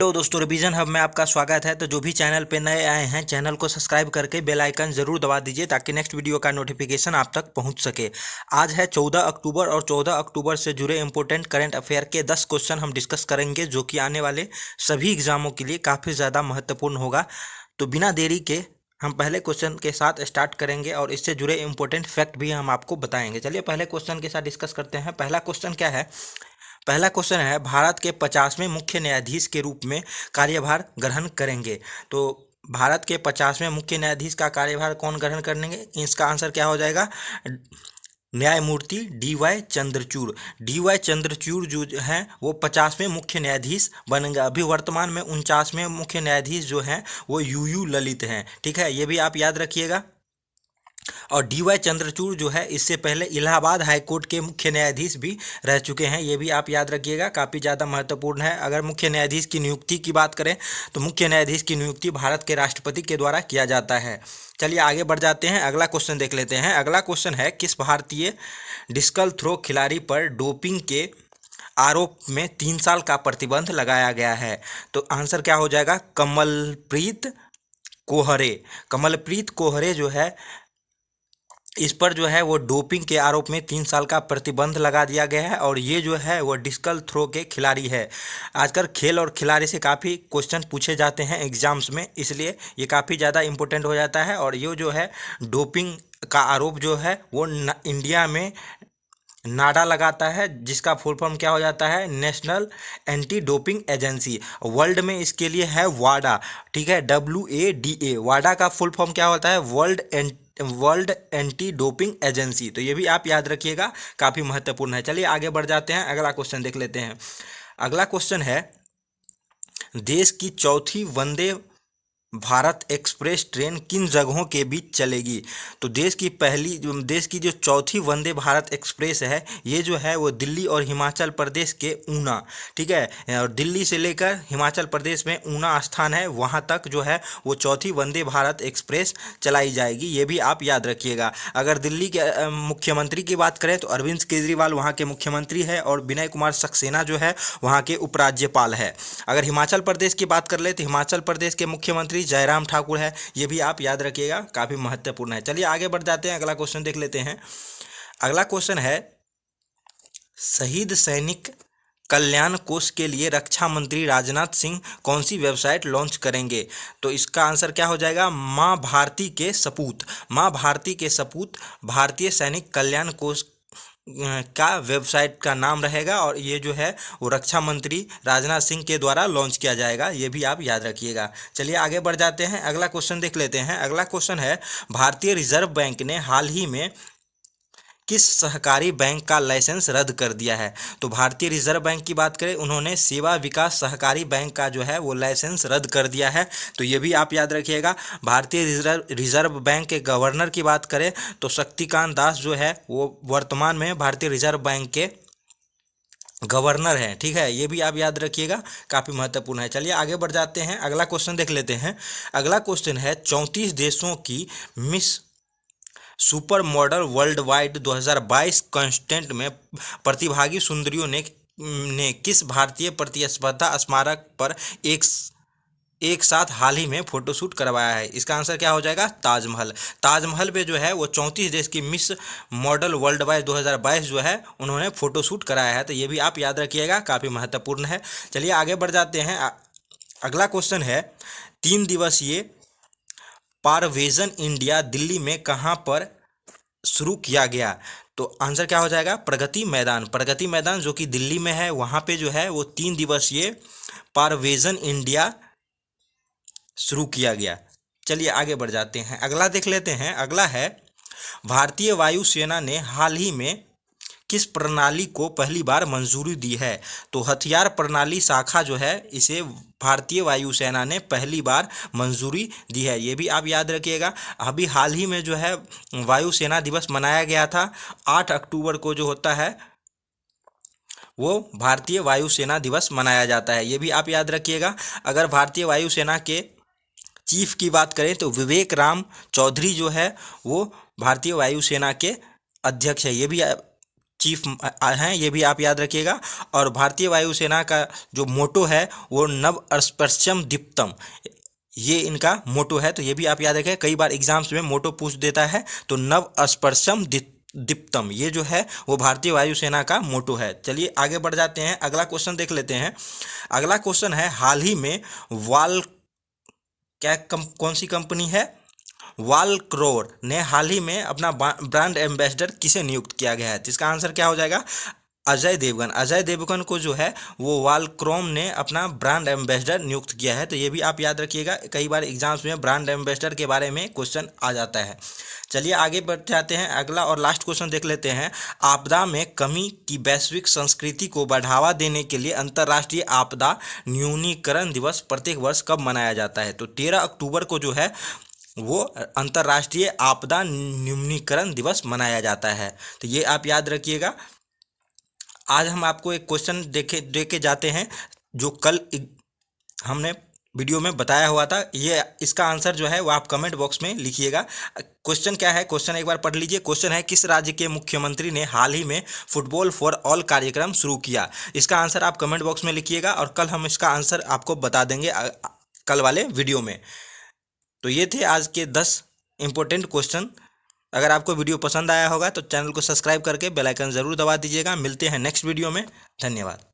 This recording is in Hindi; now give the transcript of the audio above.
तो दोस्तों रिवीजन हब में आपका स्वागत है। तो जो भी चैनल पे नए आए हैं चैनल को सब्सक्राइब करके बेल आइकन जरूर दबा दीजिए ताकि नेक्स्ट वीडियो का नोटिफिकेशन आप तक पहुंच सके। आज है 14 अक्टूबर और 14 अक्टूबर से जुड़े इंपॉर्टेंट करंट अफेयर के 10 क्वेश्चन हम डिस्कस करेंगे जो कि आने वाले सभी एग्जामों के लिए काफ़ी ज़्यादा महत्वपूर्ण होगा। तो बिना देरी के हम पहले क्वेश्चन के साथ स्टार्ट करेंगे और इससे जुड़े इंपॉर्टेंट फैक्ट भी हम आपको बताएंगे। चलिए पहले क्वेश्चन के साथ डिस्कस करते हैं। पहला क्वेश्चन क्या है? पहला क्वेश्चन है भारत के 50वें मुख्य न्यायाधीश के रूप में कार्यभार ग्रहण करेंगे। तो भारत के 50वें मुख्य न्यायाधीश का कार्यभार कौन ग्रहण करेंगे? इसका आंसर क्या हो जाएगा? न्यायमूर्ति डी.वाई. चंद्रचूड़। डी.वाई. चंद्रचूड़ जो हैं वो 50वें मुख्य न्यायाधीश बनेंगे। अभी वर्तमान में 49वें मुख्य न्यायाधीश जो हैं वो यू ललित हैं। ठीक है, ये भी आप याद रखिएगा। और डी.वाई. चंद्रचूड़ जो है इससे पहले इलाहाबाद हाई कोर्ट के मुख्य न्यायाधीश भी रह चुके हैं। ये भी आप याद रखिएगा, काफ़ी ज़्यादा महत्वपूर्ण है। अगर मुख्य न्यायाधीश की नियुक्ति की बात करें तो मुख्य न्यायाधीश की नियुक्ति भारत के राष्ट्रपति के द्वारा किया जाता है। चलिए आगे बढ़ जाते हैं, अगला क्वेश्चन देख लेते हैं। अगला क्वेश्चन है किस भारतीय डिस्कल थ्रो खिलाड़ी पर डोपिंग के आरोप में 3 साल का प्रतिबंध लगाया गया है? तो आंसर क्या हो जाएगा? कमलप्रीत कोहरे। कमलप्रीत कोहरे जो है इस पर जो है वो डोपिंग के आरोप में 3 साल का प्रतिबंध लगा दिया गया है और ये जो है वो डिस्कल थ्रो के खिलाड़ी है। आजकल खेल और खिलाड़ी से काफ़ी क्वेश्चन पूछे जाते हैं एग्जाम्स में, इसलिए ये काफ़ी ज़्यादा इम्पोर्टेंट हो जाता है। और ये जो है डोपिंग का आरोप जो है वो इंडिया में नाडा लगाता है, जिसका फुल फॉर्म क्या हो जाता है? National anti doping agency. World में इसके लिए है वाडा। ठीक है, WADA। वाडा का फुल फॉर्म क्या होता है? World anti doping agency. तो ये भी आप याद रखिएगा, काफ़ी महत्वपूर्ण है। चलिए आगे बढ़ जाते हैं, अगला क्वेश्चन देख लेते हैं। अगला क्वेश्चन है देश की चौथी वंदे भारत एक्सप्रेस ट्रेन किन जगहों के बीच चलेगी? तो देश की जो चौथी वंदे भारत एक्सप्रेस है ये जो है वो दिल्ली और हिमाचल प्रदेश के ऊना, ठीक है, और दिल्ली से लेकर हिमाचल प्रदेश में ऊना स्थान है, वहाँ तक जो है वो चौथी वंदे भारत एक्सप्रेस चलाई जाएगी। ये भी आप याद रखिएगा। अगर दिल्ली के मुख्यमंत्री की बात करें तो अरविंद केजरीवाल वहाँ के मुख्यमंत्री है और विनय कुमार सक्सेना जो है वहाँ के उपराज्यपाल है। अगर हिमाचल प्रदेश की बात कर ले तो हिमाचल प्रदेश के मुख्यमंत्री जयराम ठाकुर है। ये भी आप याद रखिएगा, काफी महत्वपूर्ण है। चलिए आगे बढ़ जाते हैं, अगला क्वेश्चन देख लेते हैं। अगला क्वेश्चन है शहीद सैनिक कल्याण कोष के लिए रक्षा मंत्री राजनाथ सिंह कौन सी वेबसाइट लॉन्च करेंगे? तो इसका आंसर क्या हो जाएगा? मां भारती के सपूत। मां भारती के सपूत भारतीय सैनिक कल्याण कोष का वेबसाइट का नाम रहेगा और ये जो है वो रक्षा मंत्री राजनाथ सिंह के द्वारा लॉन्च किया जाएगा। ये भी आप याद रखिएगा। चलिए आगे बढ़ जाते हैं, अगला क्वेश्चन देख लेते हैं। अगला क्वेश्चन है भारतीय रिजर्व बैंक ने हाल ही में किस सहकारी बैंक का लाइसेंस रद्द कर दिया है? तो भारतीय रिजर्व बैंक की बात करें, उन्होंने सेवा विकास सहकारी बैंक का जो है वो लाइसेंस रद्द कर दिया है। तो ये भी आप याद रखिएगा। भारतीय रिजर्व बैंक के गवर्नर की बात करें तो शक्तिकांत दास जो है वो वर्तमान में भारतीय रिजर्व बैंक के गवर्नर हैं। ठीक है, ये भी आप याद रखिएगा, काफ़ी महत्वपूर्ण है। चलिए आगे बढ़ जाते हैं, अगला क्वेश्चन देख लेते हैं। अगला क्वेश्चन है 34 देशों की miss super model world wide 2022 contest में प्रतिभागी सुंदरियों ने किस भारतीय प्रतिस्पर्धा स्मारक पर एक साथ हाल ही में फोटोशूट करवाया है? इसका आंसर क्या हो जाएगा? ताजमहल। ताजमहल पे जो है वो 34 देश की मिस मॉडल वर्ल्ड वाइड 2022 जो है उन्होंने फोटोशूट कराया है। तो ये भी आप याद रखिएगा, काफ़ी महत्वपूर्ण है। चलिए आगे बढ़ जाते हैं। अगला क्वेश्चन है 3 दिवसीय पारवेजन इंडिया दिल्ली में कहाँ पर शुरू किया गया? तो आंसर क्या हो जाएगा? प्रगति मैदान। प्रगति मैदान जो कि दिल्ली में है, वहाँ पे जो है वो 3 दिवसीय पारवेजन इंडिया शुरू किया गया। चलिए आगे बढ़ जाते हैं, अगला देख लेते हैं। अगला है भारतीय वायुसेना ने हाल ही में किस प्रणाली को पहली बार मंजूरी दी है? तो हथियार प्रणाली शाखा जो है इसे भारतीय वायुसेना ने पहली बार मंजूरी दी है। ये भी आप याद रखिएगा। अभी हाल ही में जो है वायुसेना दिवस मनाया गया था, 8 अक्टूबर को जो होता है वो भारतीय वायुसेना दिवस मनाया जाता है। ये भी आप याद रखिएगा। अगर भारतीय वायुसेना के चीफ की बात करें तो विवेक राम चौधरी जो है वो भारतीय वायुसेना के अध्यक्ष है। ये भी चीफ हैं, ये भी आप याद रखिएगा। और भारतीय वायुसेना का जो मोटो है वो नव अस्पर्शम दीप्तम, ये इनका मोटो है, तो ये भी आप याद रखें। कई बार एग्जाम्स में मोटो पूछ देता है, तो नव अस्पर्शम दीप्तम ये जो है वो भारतीय वायुसेना का मोटो है। चलिए आगे बढ़ जाते हैं, अगला क्वेश्चन देख लेते हैं। अगला क्वेश्चन है, हाल ही में कौन सी कंपनी है, वालक्रोर ने हाल ही में अपना ब्रांड एम्बेसडर किसे नियुक्त किया गया है? तो इसका आंसर क्या हो जाएगा? अजय देवगन। अजय देवगन को जो है वो वालक्रोम ने अपना ब्रांड एम्बेसडर नियुक्त किया है, तो ये भी आप याद रखिएगा। कई बार एग्जाम्स में ब्रांड एम्बेसडर के बारे में क्वेश्चन आ जाता है। चलिए आगे बढ़ जाते हैं, अगला और लास्ट क्वेश्चन देख लेते हैं। आपदा में कमी की वैश्विक संस्कृति को बढ़ावा देने के लिए अंतर्राष्ट्रीय आपदा न्यूनीकरण दिवस प्रत्येक वर्ष कब मनाया जाता है? तो 13 अक्टूबर को जो है वो अंतर्राष्ट्रीय आपदा न्यूनीकरण दिवस मनाया जाता है, तो ये आप याद रखिएगा। आज हम आपको एक क्वेश्चन देके जाते हैं जो कल हमने वीडियो में बताया हुआ था। ये इसका आंसर जो है वो आप कमेंट बॉक्स में लिखिएगा। क्वेश्चन क्या है, क्वेश्चन एक बार पढ़ लीजिए। क्वेश्चन है, किस राज्य के मुख्यमंत्री ने हाल ही में फुटबॉल फॉर ऑल कार्यक्रम शुरू किया? इसका आंसर आप कमेंट बॉक्स में लिखिएगा और कल हम इसका आंसर आपको बता देंगे कल वाले वीडियो में। तो ये थे आज के 10 इंपॉर्टेंट क्वेश्चन। अगर आपको वीडियो पसंद आया होगा तो चैनल को सब्सक्राइब करके बेल आइकन ज़रूर दबा दीजिएगा। मिलते हैं नेक्स्ट वीडियो में, धन्यवाद।